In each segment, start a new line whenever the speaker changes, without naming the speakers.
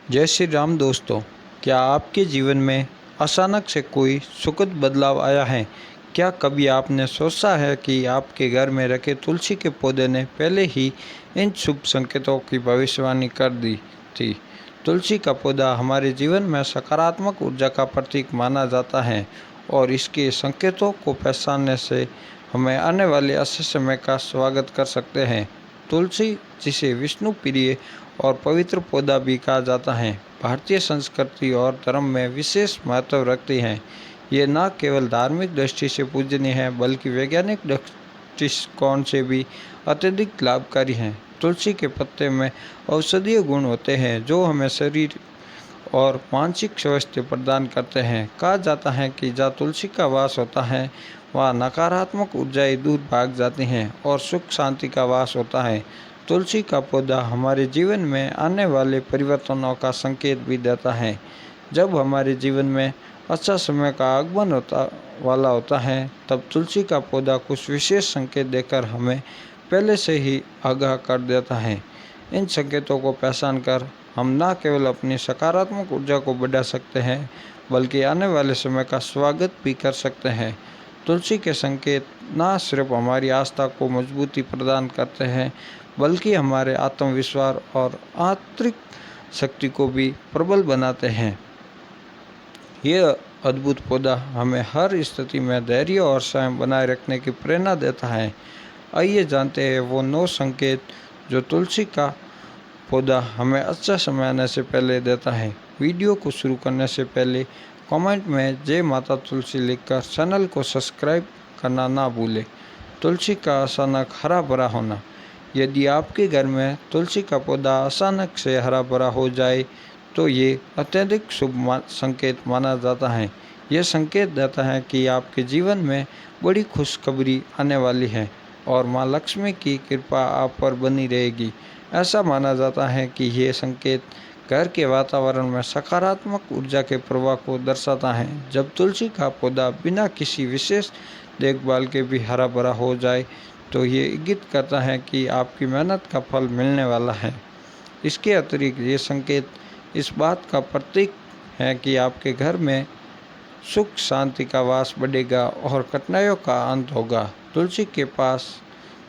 जय श्री राम दोस्तों। क्या आपके जीवन में अचानक से कोई सुखद बदलाव आया है? क्या कभी आपने सोचा है कि आपके घर में रखे तुलसी के पौधे ने पहले ही इन शुभ संकेतों की भविष्यवाणी कर दी थी? तुलसी का पौधा हमारे जीवन में सकारात्मक ऊर्जा का प्रतीक माना जाता है और इसके संकेतों को पहचानने से हमें आने वाले अच्छे समय का स्वागत कर सकते हैं। तुलसी, जिसे विष्णु प्रिय और पवित्र पौधा भी कहा जाता है, भारतीय संस्कृति और धर्म में विशेष महत्व रखती हैं। ये न केवल धार्मिक दृष्टि से पूजनीय है बल्कि वैज्ञानिक दृष्टिकोण से भी अत्यधिक लाभकारी हैं। तुलसी के पत्ते में औषधीय गुण होते हैं जो हमें शरीर और मानसिक स्वास्थ्य प्रदान करते हैं। कहा जाता है कि जहाँ तुलसी का वास होता है वहाँ नकारात्मक ऊर्जाएं दूर भाग जाती हैं और सुख शांति का वास होता है। तुलसी का पौधा हमारे जीवन में आने वाले परिवर्तनों का संकेत भी देता है। जब हमारे जीवन में अच्छा समय का आगमन होता है, तब तुलसी का पौधा कुछ विशेष संकेत देकर हमें पहले से ही आगाह कर देता है। इन संकेतों को पहचान कर हम न केवल अपनी सकारात्मक ऊर्जा को बढ़ा सकते हैं बल्कि आने वाले समय का स्वागत भी कर सकते हैं। तुलसी के संकेत न सिर्फ हमारी आस्था को मजबूती प्रदान करते हैं बल्कि हमारे आत्मविश्वास और आंतरिक शक्ति को भी प्रबल बनाते हैं। यह अद्भुत पौधा हमें हर स्थिति में धैर्य और संयम बनाए रखने की प्रेरणा देता है। आइए जानते हैं वो 9 संकेत जो तुलसी का पौधा हमें अच्छा समय आने से पहले देता है। वीडियो को शुरू करने से पहले कमेंट में जय माता तुलसी लिखकर चैनल को सब्सक्राइब करना ना भूलें। तुलसी का अचानक हरा भरा होना। यदि आपके घर में तुलसी का पौधा अचानक से हरा भरा हो जाए तो ये अत्यधिक शुभ संकेत माना जाता है। यह संकेत देता है कि आपके जीवन में बड़ी खुशखबरी आने वाली है और माँ लक्ष्मी की कृपा आप पर बनी रहेगी। ऐसा माना जाता है कि ये संकेत घर के वातावरण में सकारात्मक ऊर्जा के प्रवाह को दर्शाता है। जब तुलसी का पौधा बिना किसी विशेष देखभाल के भी हरा भरा हो जाए तो ये इंगित करता है कि आपकी मेहनत का फल मिलने वाला है। इसके अतिरिक्त ये संकेत इस बात का प्रतीक है कि आपके घर में सुख शांति का वास बढ़ेगा और कठिनाइयों का अंत होगा। तुलसी के पास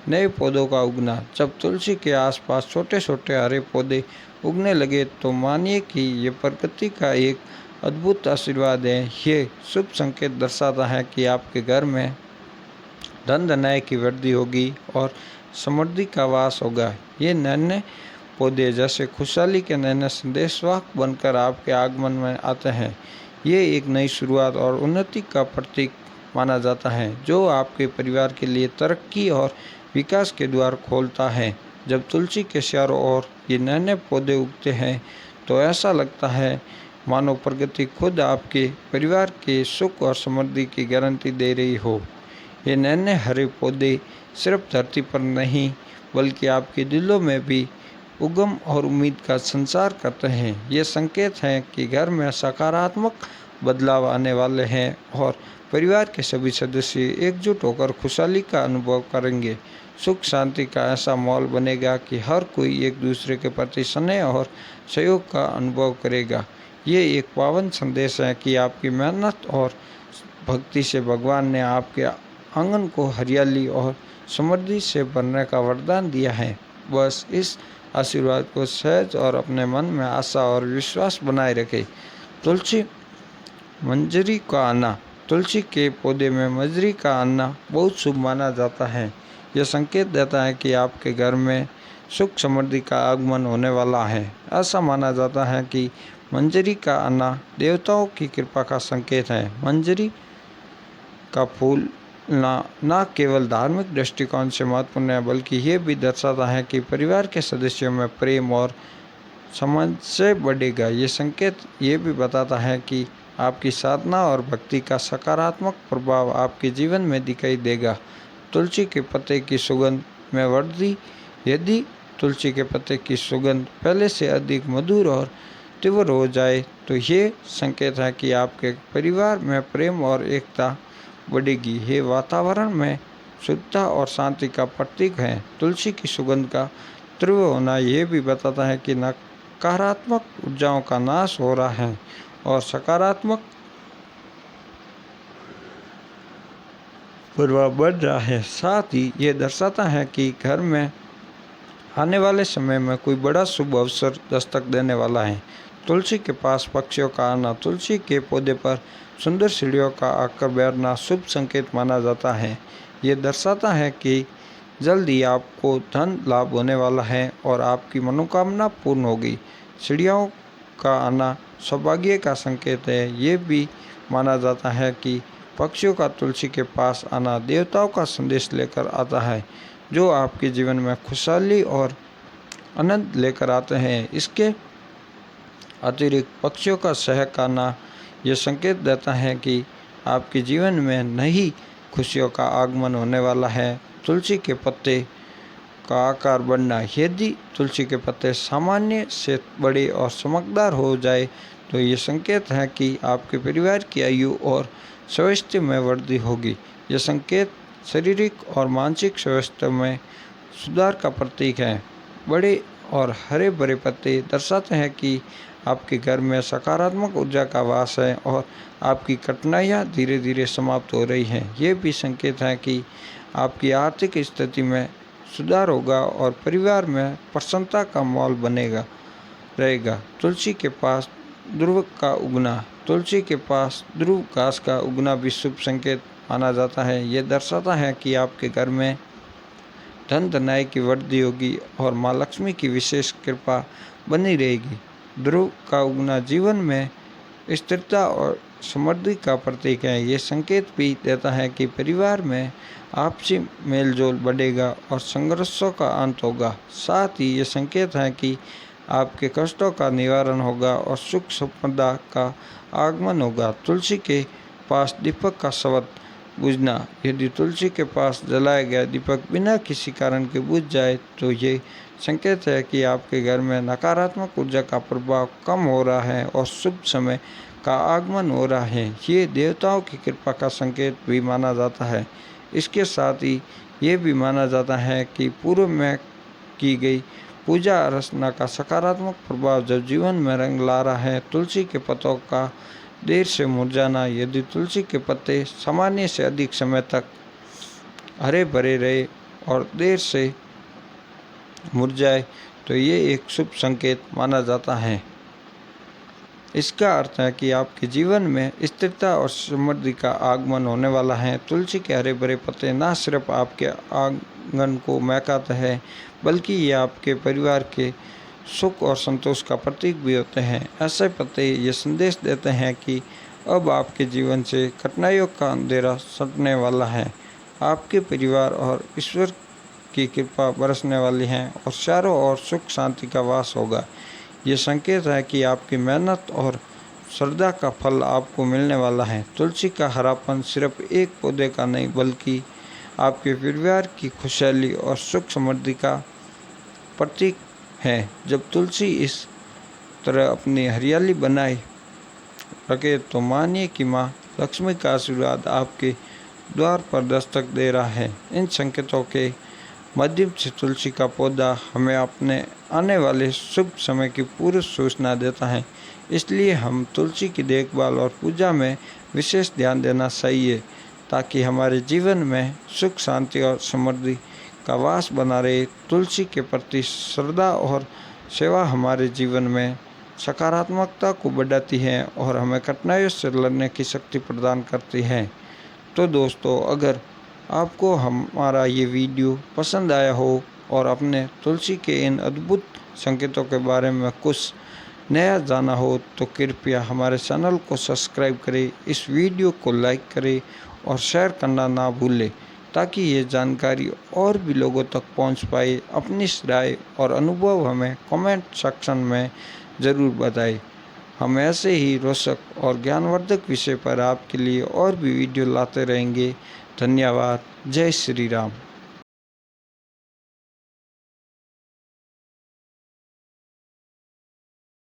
नए पौधों का उगना। जब तुलसी के आसपास छोटे छोटे हरे पौधे उगने लगे तो मानिए कि ये प्रकृति का एक अद्भुत आशीर्वाद है। ये शुभ संकेत दर्शाता है कि आपके घर में धन धनाय की वृद्धि होगी और समृद्धि का वास होगा। ये नन्हे पौधे जैसे खुशहाली के नन्हे संदेशवाहक बनकर आपके आगमन में आते हैं। ये एक नई शुरुआत और उन्नति का प्रतीक माना जाता है जो आपके परिवार के लिए तरक्की और विकास के द्वार खोलता है। जब तुलसी के चारों ओर ये नन्हे पौधे उगते हैं तो ऐसा लगता है मानो प्रकृति खुद आपके परिवार के सुख और समृद्धि की गारंटी दे रही हो। ये नन्हे हरे पौधे सिर्फ धरती पर नहीं बल्कि आपके दिलों में भी उगम और उम्मीद का संचार करते हैं। ये संकेत हैं कि घर में सकारात्मक बदलाव आने वाले हैं और परिवार के सभी सदस्य एकजुट होकर खुशहाली का अनुभव करेंगे। सुख शांति का ऐसा माहौल बनेगा कि हर कोई एक दूसरे के प्रति स्नेह और सहयोग का अनुभव करेगा। ये एक पावन संदेश है कि आपकी मेहनत और भक्ति से भगवान ने आपके आंगन को हरियाली और समृद्धि से भरने का वरदान दिया है। बस इस आशीर्वाद को सहज और अपने मन में आशा और विश्वास बनाए रखें। तुलसी मंजरी का आना। तुलसी के पौधे में मंजरी का आना बहुत शुभ माना जाता है। यह संकेत देता है कि आपके घर में सुख समृद्धि का आगमन होने वाला है। ऐसा माना जाता है कि मंजरी का आना देवताओं की कृपा का संकेत है। मंजरी का फूल न केवल धार्मिक दृष्टिकोण से महत्वपूर्ण है बल्कि ये भी दर्शाता है कि परिवार के सदस्यों में प्रेम और सामंजस्य बढ़ेगा। ये संकेत ये भी बताता है कि आपकी साधना और भक्ति का सकारात्मक प्रभाव आपके जीवन में दिखाई देगा। तुलसी के पत्ते की सुगंध में वृद्धि। यदि तुलसी के पत्ते की सुगंध पहले से अधिक मधुर और तीव्र हो जाए तो ये संकेत है कि आपके परिवार में प्रेम और एकता बढ़ेगी। ये वातावरण में शुद्धता और शांति का प्रतीक है। तुलसी की सुगंध का तीव्र होना यह भी बताता है कि नकारात्मक ऊर्जाओं का नाश हो रहा है और सकारात्मक प्रभाव बढ़ रहा है। साथ ही ये दर्शाता है कि घर में आने वाले समय में कोई बड़ा शुभ अवसर दस्तक देने वाला है। तुलसी के पास पक्षियों का आना, तुलसी के पौधे पर सुंदर सीढ़ियों का आकर बैठना शुभ संकेत माना जाता है। ये दर्शाता है कि जल्द ही आपको धन लाभ होने वाला है और आपकी मनोकामना पूर्ण होगी। सीढ़ियों का आना सौभाग्य का संकेत है। ये भी माना जाता है कि पक्षियों का तुलसी के पास आना देवताओं का संदेश लेकर आता है, जो आपके जीवन में खुशहाली और आनंद लेकर आते हैं। इसके अतिरिक्त पक्षियों का सहक आना यह संकेत देता है कि आपके जीवन में नई खुशियों का आगमन होने वाला है। तुलसी के पत्ते का आकार बढ़ना, यदि तुलसी के पत्ते सामान्य से बड़े और चमकदार हो जाए तो ये संकेत है कि आपके परिवार की आयु और स्वास्थ्य में वृद्धि होगी। यह संकेत शारीरिक और मानसिक स्वास्थ्य में सुधार का प्रतीक है। बड़े और हरे भरे पत्ते दर्शाते हैं कि आपके घर में सकारात्मक ऊर्जा का वास है और आपकी कठिनाइयाँ धीरे धीरे समाप्त हो रही हैं। ये भी संकेत है कि आपकी आर्थिक स्थिति में सुधार होगा और परिवार में प्रसन्नता का माहौल बनेगा रहेगा। तुलसी के पास ध्रुव का उगना, तुलसी के पास ध्रुव घास का उगना भी शुभ संकेत माना जाता है। ये दर्शाता है कि आपके घर में धन धनाई की वृद्धि होगी और माँ लक्ष्मी की विशेष कृपा बनी रहेगी। ध्रुव का उगना जीवन में स्थिरता और समृद्धि का प्रतीक है। ये संकेत भी देता है कि परिवार में आपसी मेलजोल बढ़ेगा और संघर्षों का अंत होगा। साथ ही ये संकेत है कि आपके कष्टों का निवारण होगा और सुख संपदा का आगमन होगा। तुलसी के पास दीपक का शब्द बुझना, यदि तुलसी के पास जलाया गया दीपक बिना किसी कारण के बुझ जाए तो ये संकेत है कि आपके घर में नकारात्मक ऊर्जा का प्रभाव कम हो रहा है और शुभ समय का आगमन हो रहा है। ये देवताओं की कृपा का संकेत भी माना जाता है। इसके साथ ही ये भी माना जाता है कि पूर्व में की गई पूजा अर्चना का सकारात्मक प्रभाव जब जीवन में रंग ला रहा है। तुलसी के पत्तों का देर से मुरझाना, यदि तुलसी के पत्ते सामान्य से अधिक समय तक हरे भरे रहे और देर से मुरझाए तो ये एक शुभ संकेत माना जाता है। इसका अर्थ है कि आपके जीवन में स्थिरता और समृद्धि का आगमन होने वाला है। तुलसी के हरे भरे पत्ते न सिर्फ आपके आंगन को महकाते हैं बल्कि ये आपके परिवार के सुख और संतोष का प्रतीक भी होते हैं। ऐसे पत्ते ये संदेश देते हैं कि अब आपके जीवन से कठिनाइयों का अंधेरा सटने वाला है, आपके परिवार और ईश्वर की कृपा बरसने वाली है और चारों ओर सुख शांति का वास होगा। ये संकेत है कि आपकी मेहनत और श्रद्धा का फल आपको मिलने वाला है। तुलसी का हरापन सिर्फ एक पौधे का नहीं बल्कि आपके परिवार की खुशहाली और सुख समृद्धि का प्रतीक है। जब तुलसी इस तरह अपनी हरियाली बनाए रखे तो मानिए कि माँ लक्ष्मी का आशीर्वाद आपके द्वार पर दस्तक दे रहा है। इन संकेतों के माध्यम से तुलसी का पौधा हमें अपने आने वाले शुभ समय की पूर्व सूचना देता है। इसलिए हम तुलसी की देखभाल और पूजा में विशेष ध्यान देना चाहिए ताकि हमारे जीवन में सुख शांति और समृद्धि का वास बना रहे। तुलसी के प्रति श्रद्धा और सेवा हमारे जीवन में सकारात्मकता को बढ़ाती है और हमें कठिनाइयों से लड़ने की शक्ति प्रदान करती है। तो दोस्तों, अगर आपको हमारा ये वीडियो पसंद आया हो और अपने तुलसी के इन अद्भुत संकेतों के बारे में कुछ नया जाना हो तो कृपया हमारे चैनल को सब्सक्राइब करें, इस वीडियो को लाइक करें और शेयर करना ना भूलें ताकि ये जानकारी और भी लोगों तक पहुंच पाए। अपनी राय और अनुभव हमें कमेंट सेक्शन में ज़रूर बताएं। हम ऐसे ही रोचक और ज्ञानवर्धक विषय पर आपके लिए और भी वीडियो लाते रहेंगे। धन्यवाद। जय श्री राम।